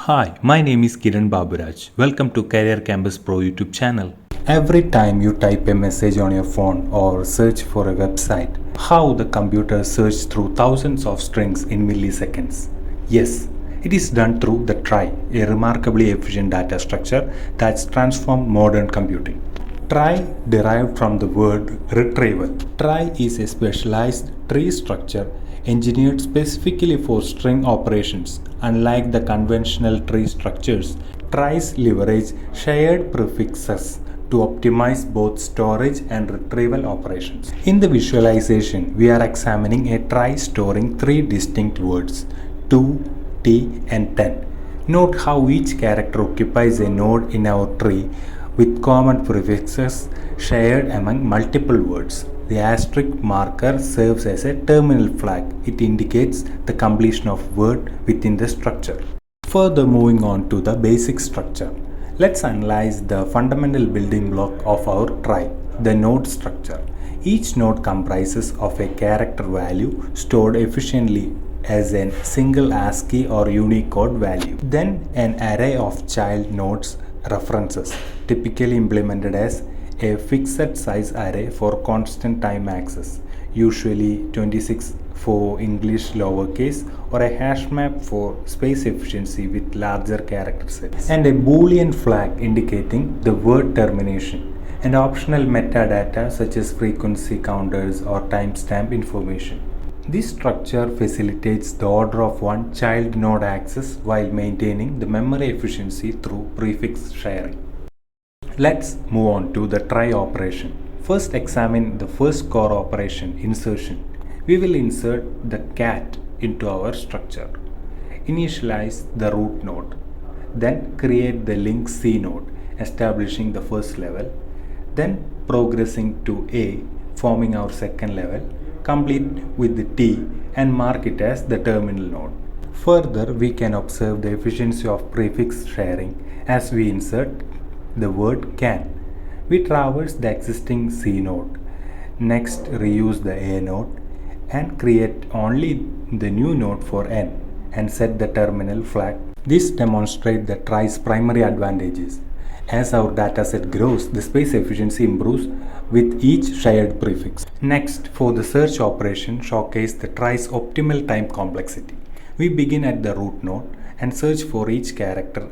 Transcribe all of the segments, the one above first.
Hi, my name is Kiran Baburaj. Welcome to Career Campus Pro YouTube channel. Every time you type a message on your phone or search for a website, how the computer searches through thousands of strings in milliseconds? Yes, it is done through the Trie, a remarkably efficient data structure that's transformed modern computing. Trie derived from the word retrieval. Trie is a specialized tree structure engineered specifically for string operations. Unlike the conventional tree structures, tries leverage shared prefixes to optimize both storage and retrieval operations. In the visualization, we are examining a trie storing three distinct words, 2, T, and 10. Note how each character occupies a node in our tree with common prefixes shared among multiple words. The asterisk marker serves as a terminal flag. It indicates the completion of word within the structure. Further, moving on to the basic structure. Let's analyze the fundamental building block of our trie, the node structure. Each node comprises of a character value stored efficiently as a single ASCII or Unicode value. Then an array of child nodes references, typically implemented as a fixed size array for constant time access, usually 26 for English lowercase, or a hash map for space efficiency with larger character sets, and a boolean flag indicating the word termination, and optional metadata such as frequency counters or timestamp information. This structure facilitates the order of one child node access while maintaining the memory efficiency through prefix sharing. Let's move on to the trie operation. First, examine the first core operation, insertion. We will insert the cat into our structure. Initialize the root node. Then create the link C node, establishing the first level. Then progressing to A, forming our second level. Complete with the T and mark it as the terminal node. Further, we can observe the efficiency of prefix sharing as we insert the word can. We traverse the existing C node. Next, reuse the A node and create only the new node for N and set the terminal flag. This demonstrates the trie's primary advantages. As our dataset grows, the space efficiency improves with each shared prefix. Next, for the search operation, showcase the trie's optimal time complexity. We begin at the root node and search for each character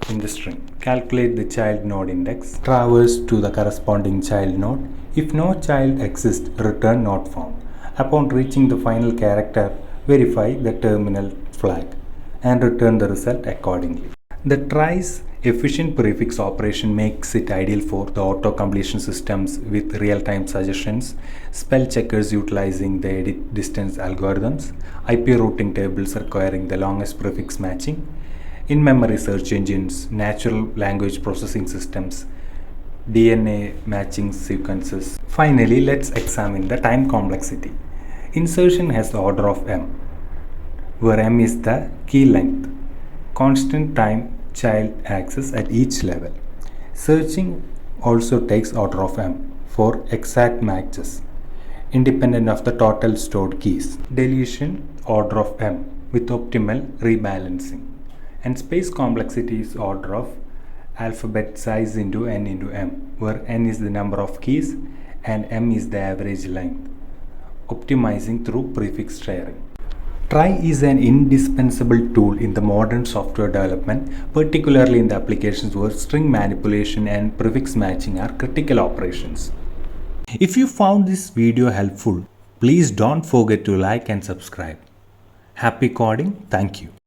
in the string. Calculate the child node index. Traverse to the corresponding child node. If no child exists, return not found. Upon reaching the final character, verify the terminal flag and return the result accordingly. The trie's efficient prefix operation makes it ideal for the auto-completion systems with real-time suggestions, spell checkers utilizing the edit distance algorithms, IP routing tables requiring the longest prefix matching, in-memory search engines, natural language processing systems, DNA matching sequences. Finally, let's examine the time complexity. Insertion has the order of M, where M is the key length, constant time child access at each level. Searching also takes order of M for exact matches, independent of the total stored keys. Deletion order of M with optimal rebalancing. And space complexity is order of alphabet size into n into m, where n is the number of keys and m is the average length, optimizing through prefix sharing. Trie is an indispensable tool in the modern software development, particularly in the applications where string manipulation and prefix matching are critical operations. If you found this video helpful, please don't forget to like and subscribe. Happy coding. Thank you.